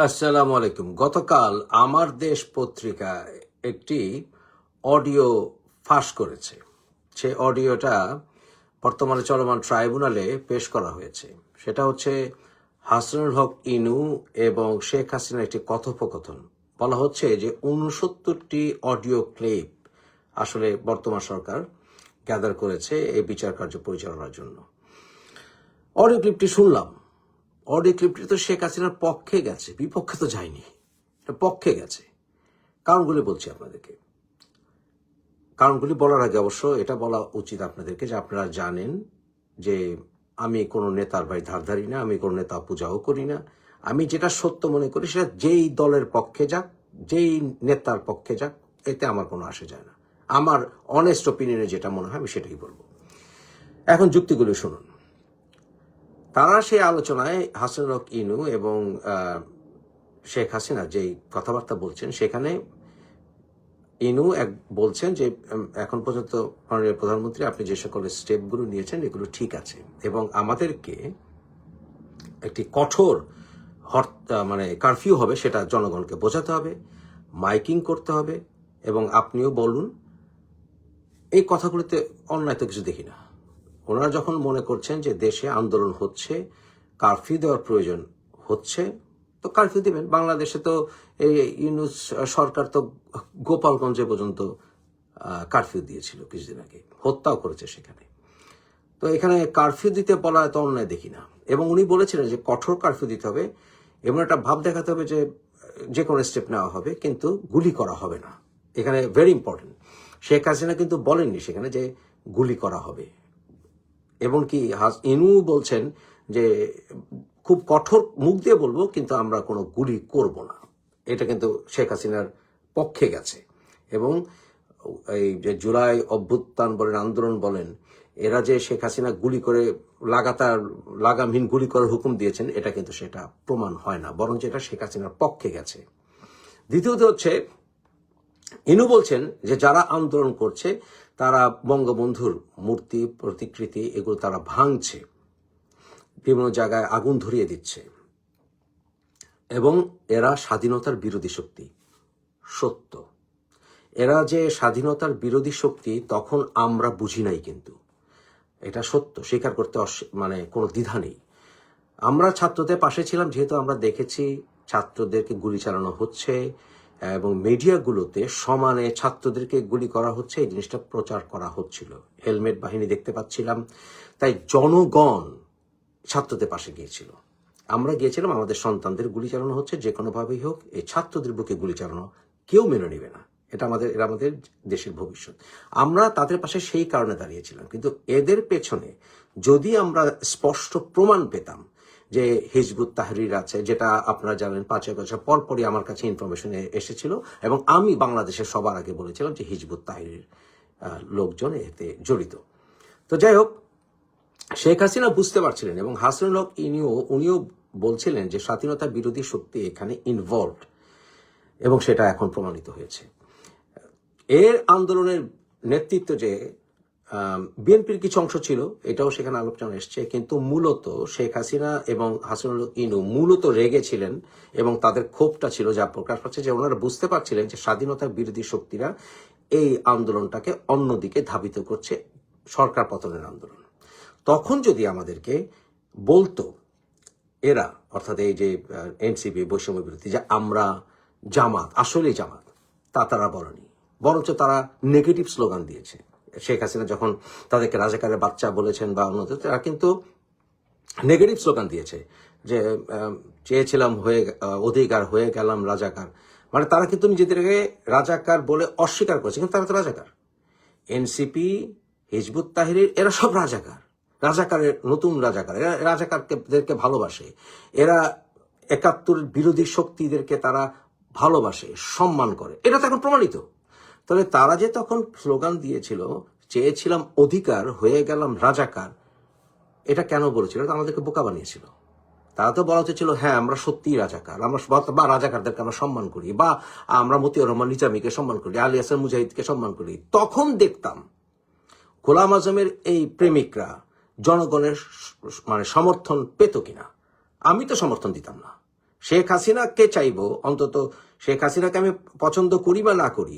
আসসালামু আলাইকুম। গতকাল আমার দেশ পত্রিকা একটি অডিও ফাঁস করেছে। সে অডিওটা বর্তমানে চলমান ট্রাইব্যুনালে পেশ করা হয়েছে। সেটা হচ্ছে হাসানুল হক ইনু এবং শেখ হাসিনার একটি কথোপকথন। বলা হচ্ছে যে ৬৯টি অডিও ক্লিপ আসলে বর্তমান সরকার গ্যাদার করেছে এই বিচার কার্য পরিচালনার জন্য। অডিও ক্লিপটি শুনলাম। অডিও ক্লিপটি তো শেখ হাসিনার পক্ষে গেছে, বিপক্ষে তো যায়নি, এটা পক্ষে গেছে। কারণগুলি বলছি আপনাদেরকে। কারণগুলি বলার আগে অবশ্য এটা বলা উচিত আপনাদেরকে যে আপনারা জানেন যে আমি কোনো নেতার ভাই ধার ধারি না, আমি কোনো নেতা পূজাও করি না। আমি যেটা সত্য মনে করি সেটা যেই দলের পক্ষে যাক, যেই নেতার পক্ষে যাক, এতে আমার কোনো আসে যায় না। আমার অনেস্ট ওপিনিয়নে যেটা মনে হয় আমি সেটাই বলবো। এখন যুক্তিগুলো শুনুন। তারা সেই আলোচনায় হাসানুল হক ইনু এবং শেখ হাসিনা যেই কথাবার্তা বলছেন সেখানে ইনু বলছেন যে এখন পর্যন্ত মাননীয় প্রধানমন্ত্রী আপনি যে সকল স্টেপগুলো নিয়েছেন এগুলো ঠিক আছে এবং আমাদেরকে একটি কঠোর মানে কারফিউ হবে সেটা জনগণকে বোঝাতে হবে, মাইকিং করতে হবে এবং আপনিও বলুন। এই কথাগুলোতে অন্যায় তো কিছু দেখি না। ওনারা যখন মনে করছেন যে দেশে আন্দোলন হচ্ছে, কারফিউ দেওয়ার প্রয়োজন হচ্ছে, তো কারফিউ দিবেন। বাংলাদেশে তো এই ইউনূস সরকার তো গোপালগঞ্জে পর্যন্ত কারফিউ দিয়েছিল কিছুদিন আগে, হত্যাও করেছে সেখানে। তো এখানে কারফিউ দিতে বলা এত অন্যায় দেখি না। এবং উনি বলেছিলেন যে কঠোর কারফিউ দিতে হবে এবং একটা ভাব দেখাতে হবে যে কোনো স্টেপ নেওয়া হবে কিন্তু গুলি করা হবে না। এখানে ভেরি ইম্পর্টেন্ট। শেখ হাসিনা কিন্তু বলেননি সেখানে যে গুলি করা হবে। এবং কি ইনু বলছেন যে খুব কঠোর মুখ দিয়ে বলবো কিন্তু আমরা কোনো গুলি করব না। এটা কিন্তু শেখ হাসিনার পক্ষে গেছে। এবং এই যে জুলাই অভ্যুত্থান বলেন, আন্দোলন বলেন, এরা যে শেখ হাসিনা গুলি করে লাগামহীন গুলি করার হুকুম দিয়েছেন এটা কিন্তু সেটা প্রমাণ হয় না, বরং এটা শেখ হাসিনার পক্ষে গেছে। দ্বিতীয়ত হচ্ছে ইনু বলছেন যে যারা আন্দোলন করছে তারা বঙ্গবন্ধুর মূর্তি, প্রতিকৃতি এগুলো তারা ভাঙছে, বিভিন্ন জায়গায় আগুন ধরিয়ে দিচ্ছে এবং এরা স্বাধীনতার বিরোধী শক্তি। সত্য, এরা যে স্বাধীনতার বিরোধী শক্তি তখন আমরা বুঝি নাই, কিন্তু এটা সত্য, স্বীকার করতে মানে কোনো দ্বিধা নেই। আমরা ছাত্রদের পাশে ছিলাম যেহেতু আমরা দেখেছি ছাত্রদেরকে গুলি চালানো হচ্ছে এবং মিডিয়াগুলোতে সমানে ছাত্রদেরকে গুলি করা হচ্ছে, এই জিনিসটা প্রচার করা হচ্ছিল। হেলমেট বাহিনী দেখতে পাচ্ছিলাম। তাই জনগণ ছাত্রদের পাশে গিয়েছিল। আমরা গিয়েছিলাম, আমাদের সন্তানদের গুলি চালানো হচ্ছে, যে কোনোভাবেই হোক এই ছাত্রদের বুকে গুলি চালানো কেউ মেনে নেবে না। এরা আমাদের দেশের ভবিষ্যৎ। আমরা তাদের পাশে সেই কারণে দাঁড়িয়েছিলাম। কিন্তু এদের পেছনে যদি আমরা স্পষ্ট প্রমাণ পেতাম যে হিজবুত তাহরির আছে, যেটা আপনারা জানেন ৫ আগস্টের পরপরই আমার কাছে ইনফরমেশন এসেছিল এবং আমি বাংলাদেশের সবার আগে বলেছিলাম যে হিজবুত তাহরির লোকজন এতে জড়িত। তো যাই হোক, শেখ হাসিনা বুঝতে পারছিলেন এবং হাসানুল হক উনিও বলছিলেন যে স্বাধীনতা বিরোধী শক্তি এখানে ইনভলভড এবং সেটা এখন প্রমাণিত হয়েছে। এর আন্দোলনের নেতৃত্ব যে বিএনপির কিছু অংশ ছিল এটাও সেখানে আলোচনা এসছে, কিন্তু মূলত শেখ হাসিনা এবং হাসানুল হক ইনু মূলত রেগেছিলেন এবং তাদের ক্ষোভটা ছিল যা প্রকাশ পাচ্ছে যে ওনারা বুঝতে পারছিলেন যে স্বাধীনতা বিরোধী শক্তিরা এই আন্দোলনটাকে অন্যদিকে ধাবিত করছে, সরকার পতনের আন্দোলন। তখন যদি আমাদেরকে বলতো এরা, অর্থাৎ এই যে এনসিপি বৈষম্য বিরোধী, যে আমরা জামাত, আসলেই জামাত, তা তারা বলেনি, বরঞ্চ তারা নেগেটিভ স্লোগান দিয়েছে। শেখ হাসিনা যখন তাদেরকে রাজাকারের বাচ্চা বলেছেন বা অন্য, তারা কিন্তু নেগেটিভ স্লোগান দিয়েছে যে চেয়েছিলাম অধিকার, হয়ে গেলাম রাজাকার। মানে তারা কিন্তু নিজেদেরকে রাজাকার বলে অস্বীকার করেছে, কিন্তু তারা তো রাজাকার। এনসিপি, হিজবুত তাহরির এরা সব রাজাকার, রাজাকারের নতুন রাজাকার। এরা রাজাকারদেরকে ভালোবাসে, এরা ৭১ বিরোধী শক্তিদেরকে তারা ভালোবাসে, সম্মান করে। এটা তো এখন প্রমাণিত। তাহলে তারা যে তখন স্লোগান দিয়েছিল চেয়েছিলাম অধিকার, হয়ে গেলাম রাজাকার, এটা কেন বলেছিল? আমাদেরকে বোকা বানিয়েছিল। তারা তো বলা ছিল হ্যাঁ আমরা সত্যিই রাজাকার, আমরা বা রাজাকারদেরকে আমরা সম্মান করি, বা আমরা মতিউর রহমান নিজামীকে সম্মান করি, আলী হাসান মুজাহিদকে সম্মান করি। তখন দেখতাম গোলাম আজমের এই প্রেমিকরা জনগণের মানে সমর্থন পেত কিনা। আমি তো সমর্থন দিতাম না, শেখ হাসিনাকে চাইবো, অন্তত শেখ হাসিনাকে আমি পছন্দ করি বা না করি,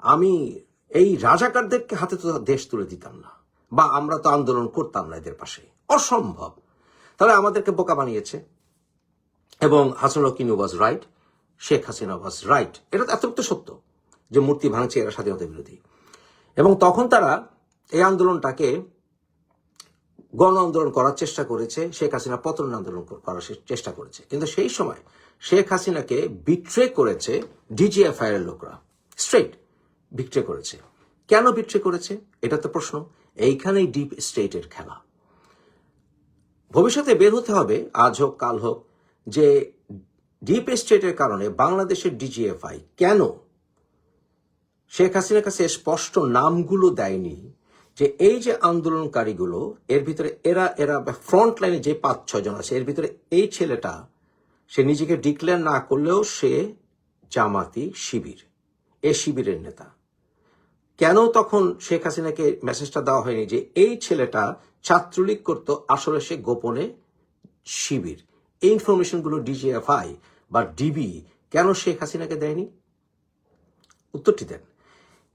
আমি এই রাজাকারদেরকে হাতে তো দেশ তুলে দিতাম না, বা আমরা তো আন্দোলন করতাম না এদের পাশে, অসম্ভব। তাহলে আমাদেরকে বোকা বানিয়েছে। এবং হাসানুল কিনু was right, Sheikh Hasina was right. এটা তো এতটুকু সত্য যে মূর্তি ভাঙছে এরা স্বাধীনতা বিরোধী। এবং তখন তারা এই আন্দোলনটাকে গণ আন্দোলন করার চেষ্টা করেছে, শেখ হাসিনা পতন আন্দোলন করার চেষ্টা করেছে। কিন্তু সেই সময় শেখ হাসিনাকে বিট্রে করেছে ডিজিএফআই এর লোকরা, স্ট্রেট বিট্রে করেছে। কেন বিট্রে করেছে এটা তো প্রশ্ন। এইখানেই ডিপ স্টেটের খেলা। ভবিষ্যতে বের হতে হবে, আজ হোক কাল হোক, যে ডিপ স্টেটের কারণে বাংলাদেশের ডিজিএফআই কেন শেখ হাসিনার কাছে স্পষ্ট নামগুলো দেয়নি, যে এই যে আন্দোলনকারীগুলো এর ভিতরে এরা ফ্রন্ট লাইনে যে 5-6 জন আছে, এর ভিতরে এই ছেলেটা সে নিজেকে ডিক্লেয়ার না করলেও সে জামাতি শিবির, এ শিবিরের নেতা। কেন তখন শেখ হাসিনাকে মেসেজটা দেওয়া হয়নি যে এই ছেলেটা ছাত্রলীগ করত, আসলে সে গোপনে শিবির? এই ইনফরমেশনগুলো ডিজিএফআই বা ডিবি কেন শেখ হাসিনাকে দেয়নি? উত্তরটি দেন।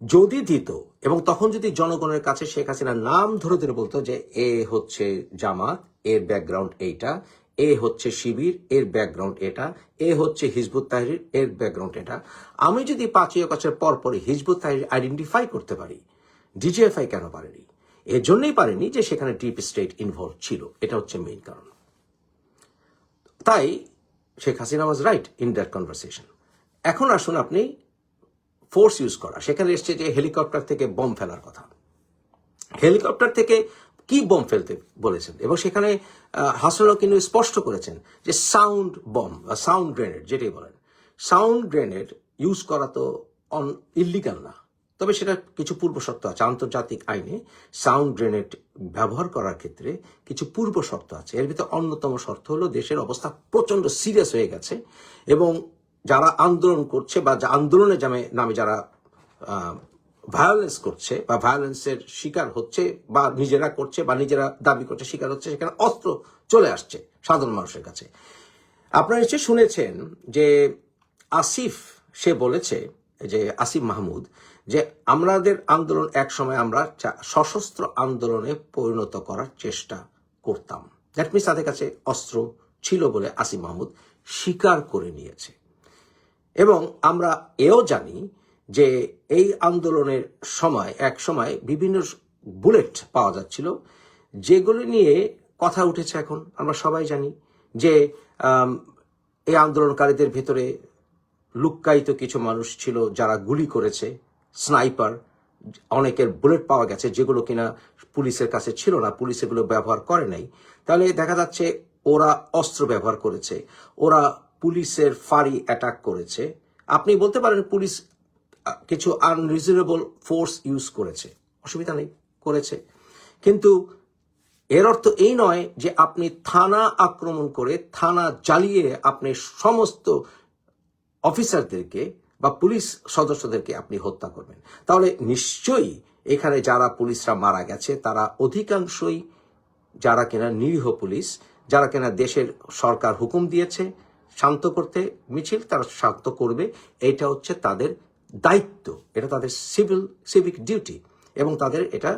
যদি দিত, এবং তখন যদি জনগণের কাছে শেখ হাসিনার নাম ধরে ধরে বলতো যে এ হচ্ছে জামাত, এর ব্যাকগ্রাউন্ড এইটা, এ হচ্ছে শিবির, এর ব্যাকগ্রাউন্ড এটা, এ হচ্ছে হিজবুত তাহরির, এর ব্যাকগ্রাউন্ড এটা, আমি যদি 5 আগস্টের পরপরই হিজবুত তাহরির আইডেন্টিফাই করতে পারি, ডিজিএফআই কেন পারেনি? এর জন্যই পারেনি যে সেখানে ডিপ স্টেট ইনভলভ ছিল। এটা হচ্ছে মেইন কারণ। তাই Sheikh Hasina was right in that conversation. এখন আসুন আপনি ফোর্স ইউজ করা। সেখানে এসছে যে হেলিকপ্টার থেকে বম ফেলার কথা। হেলিকপ্টার থেকে কি বম ফেলতে বলেছেন, এবং সেখানে হাসানুল কিন্তু স্পষ্ট করেছেন যে সাউন্ড বম বা সাউন্ড গ্রেনেড, যেটাই বলেন, সাউন্ড গ্রেনেড ইউজ করা তো ইল্লিগাল না, তবে সেটা কিছু পূর্ব শর্ত আছে। আন্তর্জাতিক আইনে সাউন্ড গ্রেনেড ব্যবহার করার ক্ষেত্রে কিছু পূর্ব শর্ত আছে। এর ভিতরে অন্যতম শর্ত হলো দেশের অবস্থা প্রচন্ড সিরিয়াস হয়ে গেছে, এবং যারা আন্দোলন করছে বা আন্দোলনের নামে যারা ভায়োলেন্স করছে বা ভায়োলেন্সের শিকার হচ্ছে, বা নিজেরা করছে বা নিজেরা দাবি করছে শিকার হচ্ছে, সেখানে অস্ত্র চলে আসছে সাধারণ মানুষের কাছে। আপনারা নিশ্চয়ই শুনেছেন যে আসিফ, সে বলেছে, যে আসিফ মাহমুদ, যে আমাদের আন্দোলন এক সময় আমরা সশস্ত্র আন্দোলনে পরিণত করার চেষ্টা করতাম। দ্যাট মিনস তাদের কাছে অস্ত্র ছিল বলে আসিফ মাহমুদ স্বীকার করে নিয়েছে। এবং আমরা এও জানি যে এই আন্দোলনের সময় এক সময় বিভিন্ন বুলেট পাওয়া যাচ্ছিল, যেগুলি নিয়ে কথা উঠেছে। এখন আমরা সবাই জানি যে এই আন্দোলনকারীদের ভিতরে লুক্কায়িত কিছু মানুষ ছিল যারা গুলি করেছে, স্নাইপার। অনেকের বুলেট পাওয়া গেছে যেগুলো কিনা পুলিশের কাছে ছিল না, পুলিশ এগুলো ব্যবহার করে নাই। তাহলে দেখা যাচ্ছে ওরা অস্ত্র ব্যবহার করেছে, ওরা পুলিশের ফাঁড়ি অ্যাটাক করেছে। আপনি বলতে পারেন পুলিশ কিছু আনরিজনেবল ফোর্স ইউজ করেছে, অসুবিধা নেই, করেছে। কিন্তু এর অর্থ এই নয় যে আপনি থানা আক্রমণ করে, থানা জ্বালিয়ে আপনি সমস্ত অফিসারদেরকে বা পুলিশ সদস্যদেরকে আপনি হত্যা করবেন। তাহলে নিশ্চয়ই এখানে যারা পুলিশরা মারা গেছে তারা অধিকাংশই যারা কিনা নিরীহ পুলিশ, যারা কিনা দেশের সরকার হুকুম দিয়েছে শান্ত করতে মিছিল, তারা শান্ত করবে। এটা হচ্ছে তাদের দায়িত্ব, এটা তাদের সিভিক ডিউটি, এবং তাদের এটা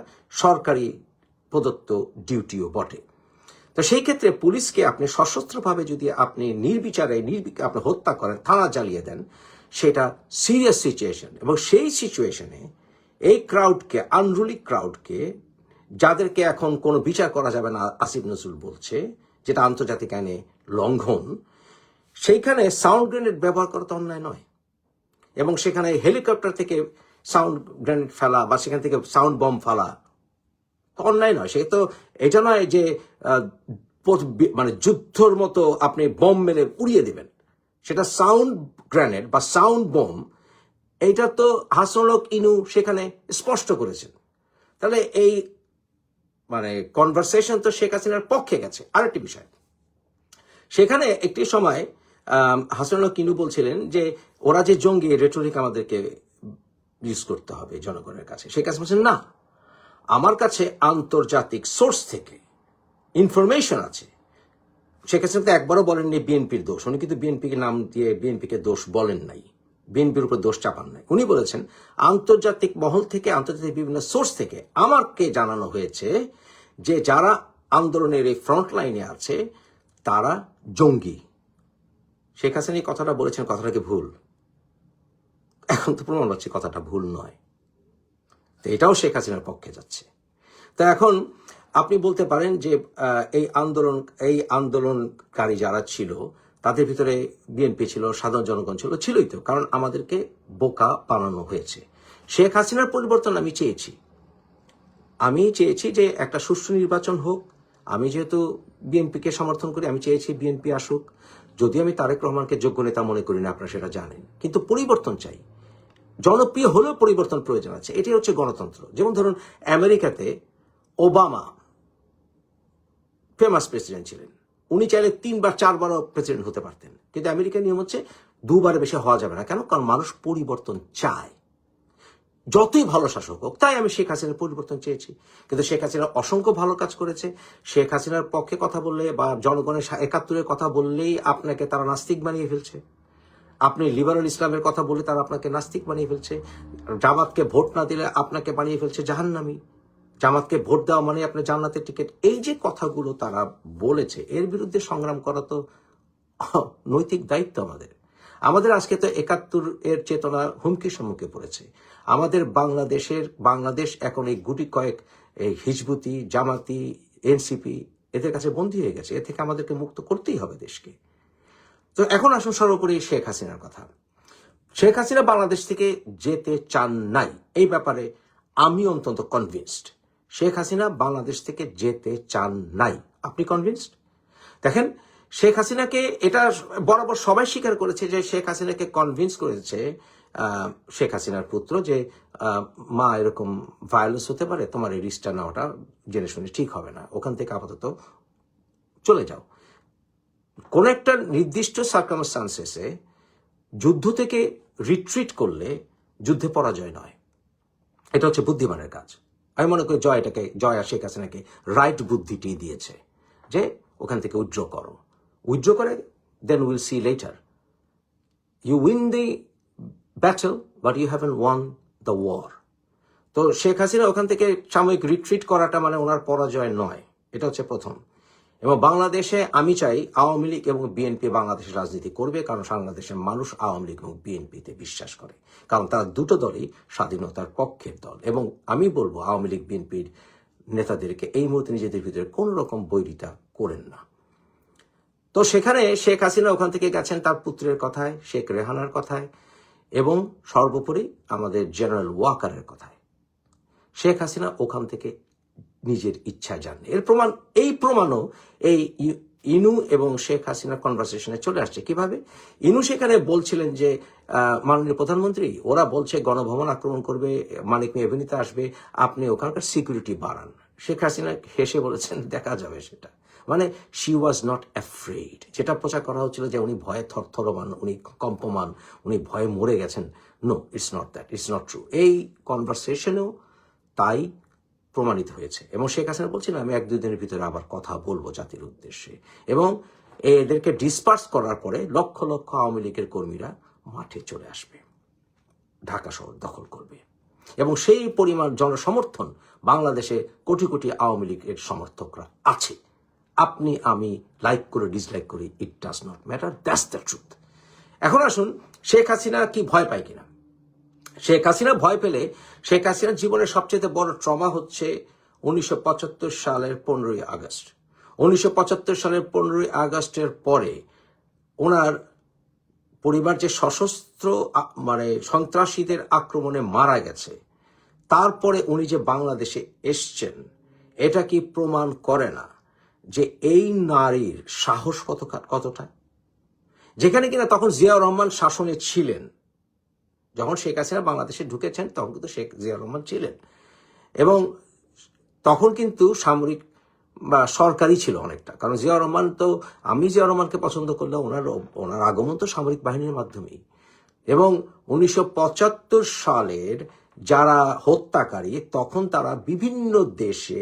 সরকারি প্রদত্ত ডিউটিও বটে। তো সেই ক্ষেত্রে পুলিশকে আপনি সশস্ত্রভাবে যদি আপনি নির্বিচারে আপনি হত্যা করেন, থানা জ্বালিয়ে দেন, সেটা সিরিয়াস সিচুয়েশন। এবং সেই সিচুয়েশনে এই ক্রাউডকে, আনরুলি ক্রাউডকে, যাদেরকে এখন কোনো বিচার করা যাবে না আসিফ নজরুল বলছে, যেটা আন্তর্জাতিক আইনে লঙ্ঘন, সেইখানে সাউন্ড গ্রেনেড ব্যবহার করা তো অন্যায় নয়। এবং সেখানে হেলিকপ্টার থেকে সাউন্ড গ্রেনেড ফেলা বা সেখান থেকে সাউন্ড বম ফেলা অন্যায় নয়। সে তো এটা নয় যে মানে যুদ্ধর মতো আপনি বম মেলে উড়িয়ে দেবেন, সেটা সাউন্ড গ্রেনেড বা সাউন্ড বম। এইটা তো হাসানুল ইনু সেখানে স্পষ্ট করেছেন। তাহলে এই মানে কনভারসেশন তো শেখ হাসিনার পক্ষে গেছে। আরেকটি বিষয়, সেখানে একটি সময় হাসানুল ইনু বলছিলেন যে ওরা যে জঙ্গি, রেটরিক আমাদেরকে ইউজ করতে হবে জনগণের কাছে। শেখ হাসিনা বলছেন না, আমার কাছে আন্তর্জাতিক সোর্স থেকে ইনফরমেশন আছে, শেখ হাসিনা তো একবারও বলেননি বিএনপির দোষ, উনি কিন্তু বিএনপিকে নাম দিয়ে বিএনপিকে দোষ বলেন নাই, বিএনপির উপর দোষ চাপান নাই। উনি বলেছেন আন্তর্জাতিক মহল থেকে, আন্তর্জাতিক বিভিন্ন সোর্স থেকে আমাকে জানানো হয়েছে যে যারা আন্দোলনের এই ফ্রন্ট লাইনে আছে তারা জঙ্গি। শেখ হাসিনা এই কথাটা বলেছেন, কথাটা কি ভুল? এখন তো প্রমাণ হচ্ছে কথাটা ভুল নয়, তো এটাও শেখ হাসিনার পক্ষে যাচ্ছে। তো এখন আপনি বলতে পারেন যে এই আন্দোলনকারী যারা ছিল তাদের ভিতরে বিএনপি ছিল, সাধারণ জনগণ ছিল, ছিলই তো, কারণ আমাদেরকে বোকা বানানো হয়েছে। শেখ হাসিনার পরিবর্তন আমি চেয়েছি যে একটা সুষ্ঠু নির্বাচন হোক। আমি যেহেতু বিএনপিকে সমর্থন করি, আমি চেয়েছি বিএনপি আসুক, যদি আমি তারেক রহমানকে যোগ্য নেতা মনে করি না, আপনারা সেটা জানেন, কিন্তু পরিবর্তন চাই। জনপ্রিয় হলেও পরিবর্তন প্রয়োজন আছে, এটাই হচ্ছে গণতন্ত্র। যেমন ধরুন আমেরিকাতে ওবামা ফেমাস প্রেসিডেন্ট ছিলেন, উনি চাইলে 3 বার 4 বারও প্রেসিডেন্ট হতে পারতেন, কিন্তু আমেরিকার নিয়ম হচ্ছে 2 বারের বেশি হওয়া যাবে না। কেন? কারণ মানুষ পরিবর্তন চায়, যতই ভালো শাসক হোক। তাই আমি শেখ হাসিনার পরিবর্তন চেয়েছি, কিন্তু শেখ হাসিনা অসংখ্য ভালো কাজ করেছে। শেখ হাসিনার পক্ষে কথা বললে বা জনগণের 71-এর কথা বললেই আপনাকে তারা নাস্তিক বানিয়ে ফেলছে। আপনি লিবারাল ইসলামের কথা বলে তারা আপনাকে নাস্তিক বানিয়ে ফেলছে। জামাতকে ভোট না দিলে আপনাকে বানিয়ে ফেলছে জাহান্নামী। জামাতকে ভোট দেওয়া মানে আপনার জান্নাতের টিকিট। এই যে কথাগুলো তারা বলেছে, এর বিরুদ্ধে সংগ্রাম করা তো নৈতিক দায়িত্ব আমাদের। আজকে তো 71-এর চেতনা হুমকির সম্মুখে পড়েছে। আমাদের বাংলাদেশ এখন এই গুটি কয়েক এই হিজবুতি, জামাতি, এনসিপি এদের কাছে বন্দী হয়ে গেছে। এ থেকে আমাদেরকে মুক্ত করতেই হবে দেশকে। তো এখন আসুন সর্বোপরি শেখ হাসিনার কথা। শেখ হাসিনা বাংলাদেশ থেকে যেতে চান নাই, এই ব্যাপারে আমি অন্তত কনভিন্সড। শেখ হাসিনা বাংলাদেশ থেকে যেতে চান নাই। আপনি কনভিন্সড? দেখেন, শেখ হাসিনাকে, এটা বরাবর সবাই স্বীকার করেছে যে শেখ হাসিনাকে কনভিন্স করেছে শেখ হাসিনার পুত্র যে মা, এরকম ভায়োলেন্স হতে পারে, তোমার এই রিস্কটা নেওয়াটা জেনে শুনে ঠিক হবে না, ওখান থেকে আপাতত চলে যাও। কোন একটা নির্দিষ্ট সার্কামস্টান্সেসে যুদ্ধ থেকে রিট্রিট করলে যুদ্ধে পরাজয় নয়, এটা হচ্ছে বুদ্ধিমানের কাজ। আমি মনে করি জয় আর শেখ হাসিনাকে রাইট বুদ্ধিটি দিয়েছে যে ওখান থেকে উইথড্র করে then will see later. You win the battle but you haven't won the war. তো শেখ হাসিনা ওখান থেকে সাময়িক রিট্রিট করাটা মানে ওনার পরাজয় নয়, এটা হচ্ছে প্রথম। এবং বাংলাদেশে আমি চাই আওয়ামী লীগ এবং বিএনপি বাংলাদেশের রাজনীতি করবে, কারণ বাংলাদেশের মানুষ আওয়ামী লীগ এবং বিএনপিতে বিশ্বাস করে, কারণ তারা দুটো দলই স্বাধীনতার পক্ষের দল। এবং আমি বলবো আওয়ামী লীগ বিএনপির নেতাদেরকে এই মুহূর্তে নিজেদের ভিতরে কোনো রকম বৈরিতা করেন না। তো সেখানে শেখ হাসিনা ওখান থেকে গেছেন তার পুত্রের কথায়, শেখ রেহানার কথায়, এবং সর্বোপরি আমাদের জেনারেল ওয়াকারের কথায়। শেখ হাসিনা ওখান থেকে নিজের ইচ্ছায় যান। এই প্রমাণও এই ইনু এবং শেখ হাসিনার কনভারসেশনে চলে আসছে। কিভাবে? ইনু সেখানে বলছিলেন যে মাননীয় প্রধানমন্ত্রী, ওরা বলছে গণভবন আক্রমণ করবে, মানিক মিয়া এভিনিউতে আসবে, আপনি ওখানকার সিকিউরিটি বাড়ান। শেখ হাসিনা হেসে বলেছেন দেখা যাবে সেটা। মানে শি ওয়াজ নট অ্যাফ্রেড। যেটা প্রচার করা হচ্ছিল যে উনি ভয়ে থরথরমান, উনি কম্পমান, উনি ভয়ে মরে গেছেন। No, it's not that, it's not true. এই কনভারসেশনেও তাই প্রমাণিত হয়েছে। এবং শেখ হাসিনা বলছেন আমি 1-2 দিনের ভিতরে আবার কথা বলবো জাতির উদ্দেশ্যে, এবং এদেরকে ডিসপার্স করার পরে লক্ষ লক্ষ আওয়ামী লীগের কর্মীরা মাঠে চলে আসবে, ঢাকা শহর দখল করবে, এবং সেই পরিমাণ জনসমর্থন বাংলাদেশে কোটি কোটি আওয়ামী লীগের সমর্থকরা আছে। আপনি আমি লাইক করে ডিসলাইক করি, it does not matter, that's the truth. এখন আসুন শেখ হাসিনা কি ভয় পায় কিনা। শেখ হাসিনা ভয় পেলে, শেখ হাসিনার জীবনের সবচেয়ে বড় ট্রমা হচ্ছে 1975 সালের 15ই আগস্ট। 1975 সালের 15ই আগস্টের পরে ওনার পরিবার যে সশস্ত্র সন্ত্রাসীদের আক্রমণে মারা গেছে, তারপরে উনি যে বাংলাদেশে এসছেন, এটা কি প্রমাণ করে না যে এই নারীর সাহস কতটা? যেখানে কিনা তখন জিয়াউর রহমান শাসনে ছিলেন। যখন শেখ হাসিনা বাংলাদেশে ঢুকেছেন তখন কিন্তু শেখ জিয়াউর রহমান ছিলেন, এবং তখন কিন্তু সামরিক বা সরকারি ছিল অনেকটা। কারণ জিয়াউর রহমান তো, আমি জিয়াউর রহমানকে পছন্দ করলেও ওনার আগমন তো সামরিক বাহিনীর মাধ্যমেই। এবং 1975 সালের যারা হত্যাকারী, তখন তারা বিভিন্ন দেশে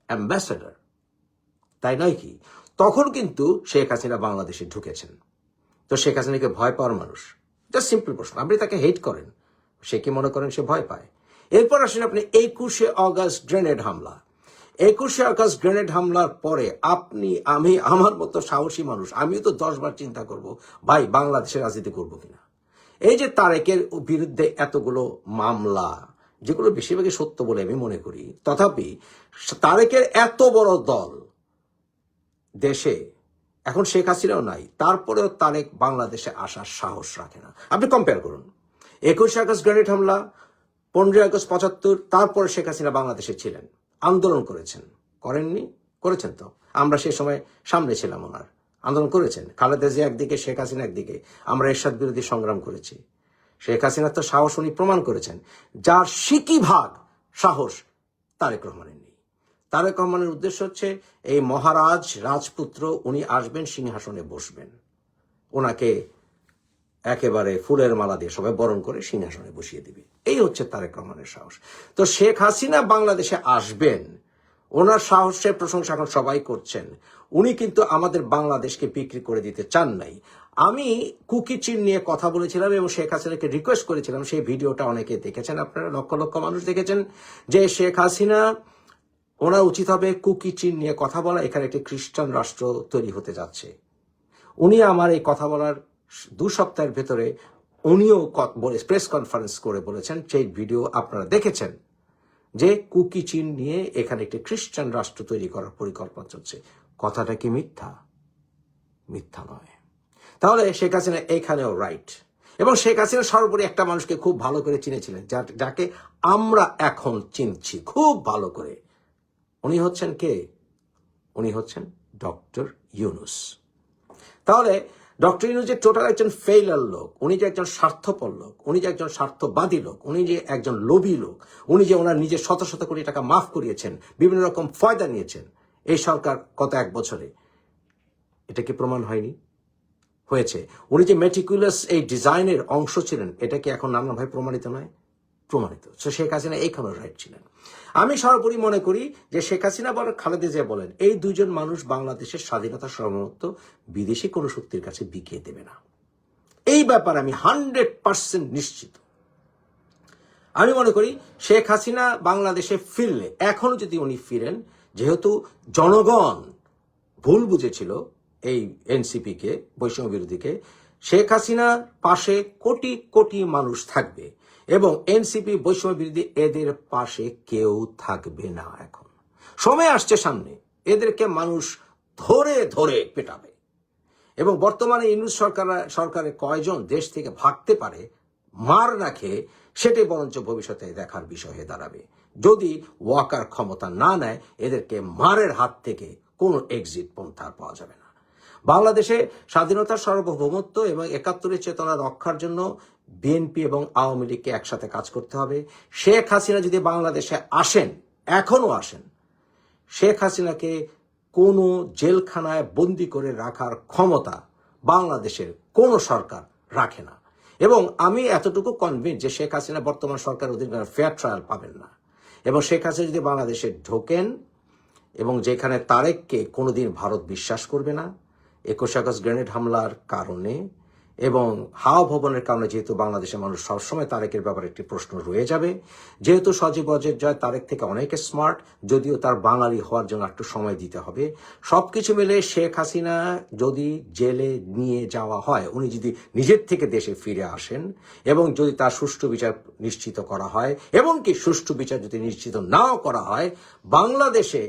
অ্যাম্বাসেডর, তাই নয় কি? তখন কিন্তু শেখ হাসিনা বাংলাদেশে ঢুকেছেন। তো শেখ হাসিনাকে ভয় পাওয়ার মানুষ? জাস্ট সিম্পল প্রশ্ন। আপনি তাকে হেট করেন, সে কি মনে করেন সে ভয় পায়? এরপর আসেন আপনি 21শে অগস্ট গ্রেনেড হামলা। 21শে অগস্ট গ্রেনেড হামলার পরে আপনি, আমি, আমার মতো সাহসী মানুষ, আমিও তো 10বার চিন্তা করব ভাই বাংলাদেশের রাজনীতি করবো কিনা। এই যে তারেকের বিরুদ্ধে এতগুলো মামলা, যেগুলো বেশিরভাগই সত্য বলে আমি মনে করি, তথাপি তারেকের এত বড় দল দেশে, এখন শেখ হাসিনাও নাই, তারপরেও তারেক বাংলাদেশে আসার সাহস রাখে না। আপনি কম্পেয়ার করুন 21শে আগস্ট গ্রেনেড হামলা, 15ই আগস্ট 75, তারপরে শেখ হাসিনা বাংলাদেশে ছিলেন, আন্দোলন করেছেন, করেননি? করেছেন তো। আমরা সে সময় সামনে ছিলাম, ওনার আন্দোলন করেছেন। খালেদা জিয়া একদিকে, শেখ হাসিনা একদিকে, আমরা এরশাদ বিরোধী সংগ্রাম করেছি। শেখ হাসিনার তো সাহস উনি প্রমাণ করেছেন, যার সিকি ভাগ সাহস তারেক রহমানের নেই। তারেক রহমানের উদ্দেশ্য হচ্ছে এই মহারাজ রাজপুত্র, উনি আসবেন, সিংহাসনে বসবেন, ওনাকে একেবারে ফুলের মালা দিয়ে সবাই বরণ করে সিংহাসনে বসিয়ে দিবে। এই হচ্ছে তারেক রহমানের সাহস। তো শেখ হাসিনা বাংলাদেশে আসবেন, ওনার সাহসের প্রশংসা এখন সবাই করছেন। উনি কিন্তু আমাদের বাংলাদেশকে বিক্রি করে দিতে চান নাই। আমি কুকি চিন নিয়ে কথা বলেছিলাম এবং শেখ হাসিনাকে রিকোয়েস্ট করেছিলাম, সেই ভিডিওটা অনেকে দেখেছেন, আপনারা লক্ষ লক্ষ মানুষ দেখেছেন, যে শেখ হাসিনা, ওনার উচিত হবে কুকি চিন নিয়ে কথা বলা, এখানে একটি খ্রিস্টান রাষ্ট্র তৈরি হতে যাচ্ছে। উনি আমার এই কথা বলার 2 সপ্তাহের ভেতরে উনিও প্রেস কনফারেন্স করে বলেছেন, সেই ভিডিও আপনারা দেখেছেন, যে কুকি চীন নিয়ে এখানে একটি খ্রিস্টান রাষ্ট্র তৈরি করার পরিকল্পনা চলছে। কথাটা কি মিথ্যা? মিথ্যা নয়। তাহলে শেখ হাসিনা এইখানেও রাইট। এবং শেখ হাসিনা সর্বোপরি একটা মানুষকে খুব ভালো করে চিনেছিলেন, যাকে আমরা এখন চিনছি খুব ভালো করে। উনি হচ্ছেন কে? উনি হচ্ছেন ডক্টর ইউনূস। তাহলে ডক্টর ইউনূস যে টোটাল একজন ফেইলার লোক, উনি যে একজন স্বার্থপর লোক, উনি যে একজন স্বার্থবাদী লোক, উনি যে একজন লোভী লোক, উনি যে ওনার নিজের শত শত কোটি টাকা মাফ করিয়েছেন, বিভিন্ন রকম ফয়দা নিয়েছেন এই সরকার গত 1 বছরে, এটা কি প্রমাণ হয়নি? হয়েছে। উনি যে মেটিকুলাস এই ডিজাইনের অংশ ছিলেন, এটা কি এখন নানাভাবে প্রমাণিত নয়? প্রমাণিত। তো শেখ হাসিনা এইখানেও রাইট ছিলেন। আমি সর্বোপরি মনে করি যে শেখ হাসিনা বলেন, খালেদা জিয়া বলেন, এই দুইজন মানুষ বাংলাদেশের স্বাধীনতা সার্বভৌমত্ব বিদেশি কোনো শক্তির কাছে বিকিয়ে দেবে না। এই ব্যাপারে আমি 100% নিশ্চিত। আমি মনে করি শেখ হাসিনা বাংলাদেশে ফিরলে, এখনো যদি উনি ফিরেন, যেহেতু জনগণ ভুল বুঝেছিল এই এনসিপিকে, বৈষম্য বিরোধীকে, শেখ হাসিনার পাশে কোটি কোটি মানুষ থাকবে এবং এনসিপি বৈষম্য বিরোধী এদের পাশে কেউ থাকবে না। এখন সময় আসছে সামনে, এদেরকে মানুষ ধরে ধরে পেটাবে। এবং বর্তমানে ইউনূস সরকারের কয়জন দেশ থেকে ভাগতে পারে মার না খেয়ে, সেটাই বরঞ্চ ভবিষ্যতে দেখার বিষয় হয়ে দাঁড়াবে। যদি ওয়াকার ক্ষমতা না নেয়, এদেরকে মারের হাত থেকে কোনো এক্সিট পন্থা পাওয়া যাবে না। বাংলাদেশে স্বাধীনতার সার্বভৌমত্ব এবং 71-এর চেতনা রক্ষার জন্য বিএনপি এবং আওয়ামী লীগকে একসাথে কাজ করতে হবে। শেখ হাসিনা যদি বাংলাদেশে আসেন, এখনো আসেন, শেখ হাসিনাকে কোনো জেলখানায় বন্দি করে রাখার ক্ষমতা বাংলাদেশের কোনো সরকার রাখে না। এবং আমি এতটুকু কনভিন্স যে শেখ হাসিনা বর্তমান সরকার অধীনে ফেয়ার ট্রায়াল পাবেন না। এবং শেখ হাসিনা যদি বাংলাদেশে ঢোকেন, এবং যেখানে তারেককে কোনোদিন ভারত বিশ্বাস করবে না, 21 আগস্ট গ্রেনেড হামলার কারণে এবং হাওয়া ভবনের কারণে, যেহেতু বাংলাদেশের মানুষ সবসময় তারেকের ব্যাপারে একটি প্রশ্ন রয়ে যাবে। যেহেতু সজীব ওয়াজেদ জয় তারেক থেকে অনেক স্মার্ট, যদিও তার বাঙালি হওয়ার জন্য একটু সময় দিতে হবে। সবকিছু মিলে শেখ হাসিনা যদি জেলে নিয়ে যাওয়া হয়, উনি যদি নিজের থেকে দেশে ফিরে আসেন এবং যদি তার সুষ্ঠু বিচার নিশ্চিত করা হয়, এবং কি সুষ্ঠু বিচার যদি নিশ্চিত নাও করা হয়, বাংলাদেশে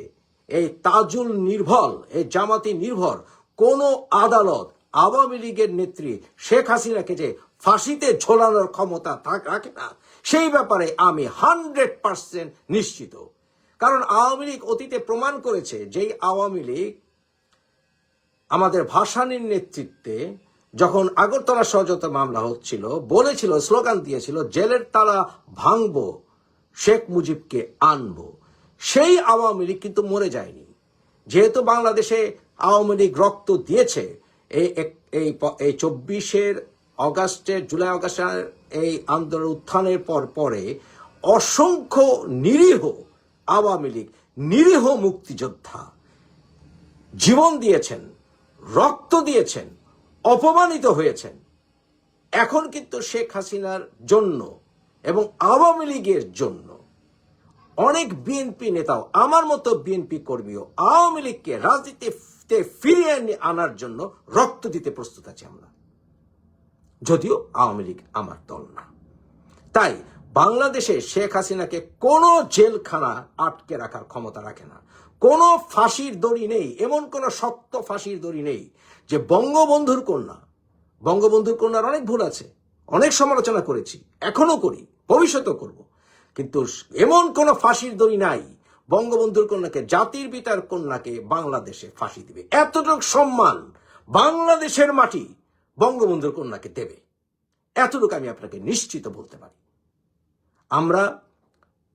এই তাজুল নির্ভর, এই জামাতি নির্ভর কোন আদালত আওয়ামী লীগের নেত্রী শেখ হাসিনাকে যে ফাঁসিতে ঝোলানোর ক্ষমতা রাখে না, সেই ব্যাপারে আমি 100% নিশ্চিত। কারণ আওয়ামী লীগ অতীতে প্রমাণ করেছে, যেই আওয়ামী লীগ আমাদের ভাসানীর নেতৃত্বে যখন আগরতলা ষড়যন্ত্র মামলা হচ্ছিল, বলেছিল, স্লোগান দিয়েছিল, জেলের তালা ভাঙবো, শেখ মুজিবকে আনবো, সেই আওয়ামী লীগ কিন্তু মরে যায়নি। যেহেতু বাংলাদেশে আওয়ামী লীগ রক্ত দিয়েছে, এই 24 অগাস্টের, জুলাই অগাস্টের এই আন্দোলন উত্থানের পরে অসংখ্য নিরীহ আওয়ামী লীগ, নিরীহ মুক্তিযোদ্ধা জীবন দিয়েছেন, রক্ত দিয়েছেন, অপমানিত হয়েছেন। এখন কিন্তু শেখ হাসিনার জন্য এবং আওয়ামী লীগের জন্য অনেক বিএনপি নেতাও, আমার মতো বিএনপি কর্মীও আওয়ামী লীগকে রাজনীতিতে ফিরিয়ে আনার জন্য রক্ত দিতে প্রস্তুত আছি আমরা, যদিও আওয়ামী লীগ আমার দল না। তাই বাংলাদেশে শেখ হাসিনাকে কোনো জেলখানা আটকে রাখার ক্ষমতা রাখে না। কোনো ফাঁসির দড়ি নেই, এমন কোনো শক্ত ফাঁসির দড়ি নেই যে বঙ্গবন্ধুর কন্যার অনেক ভুল আছে, অনেক সমালোচনা করেছি, এখনো করি, ভবিষ্যতেও করব, কিন্তু এমন কোনো ফাঁসির দড়ি নাই বঙ্গবন্ধুর কন্যাকে, জাতির পিতার কন্যাকে বাংলাদেশে ফাঁসি দিবে। এতটুকু সম্মান বাংলাদেশের মাটি বঙ্গবন্ধুর কন্যাকে দেবে, এতটুকু আমি আপনাকে নিশ্চিত বলতে পারি। আমরা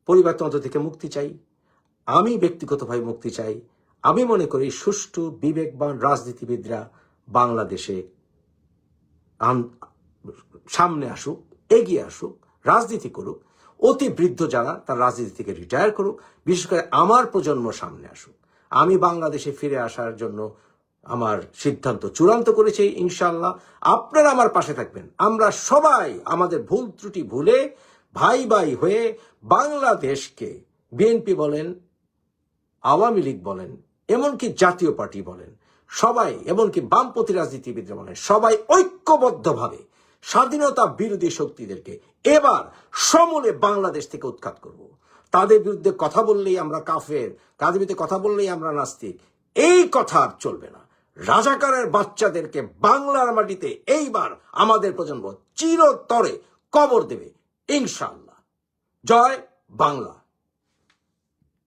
পরিবারতন্ত্র থেকে মুক্তি চাই, আমি ব্যক্তিগতভাবে মুক্তি চাই। আমি মনে করি সুষ্ঠু বিবেকবান রাজনীতিবিদরা বাংলাদেশে সামনে আসুক, এগিয়ে আসুক, রাজনীতি করুক। অতি বৃদ্ধ যারা, তার রাজনীতি থেকে রিটায়ার করুক, বিশেষ করে আমার প্রজন্ম সামনে আসুক। আমি বাংলাদেশে ফিরে আসার জন্য আমার সিদ্ধান্ত চূড়ান্ত করেছি, ইনশাআল্লাহ। আপনারা আমার পাশে থাকবেন। আমরা সবাই আমাদের ভুল ত্রুটি ভুলে ভাই ভাই হয়ে বাংলাদেশকে, বিএনপি বলেন, আওয়ামী লীগ বলেন, এমনকি জাতীয় পার্টি বলেন, সবাই, এমনকি বামপন্থী রাজনীতিবিদরা বলেন, সবাই ঐক্যবদ্ধভাবে স্বাধীনতা বিরোধী শক্তিদেরকে এবার সমূলে বাংলাদেশ থেকে উৎখাত করব। তাদের বিরুদ্ধে কথা বললেই আমরা কাফের, তাদের বিরুদ্ধে কথা বললেই আমরা নাস্তিক, এই কথা আর চলবে না। রাজাকারের বাচ্চাদেরকে বাংলার মাটিতে এইবার আমাদের প্রজন্ম চিরতরে কবর দেবে, ইনশাআল্লাহ। জয় বাংলা।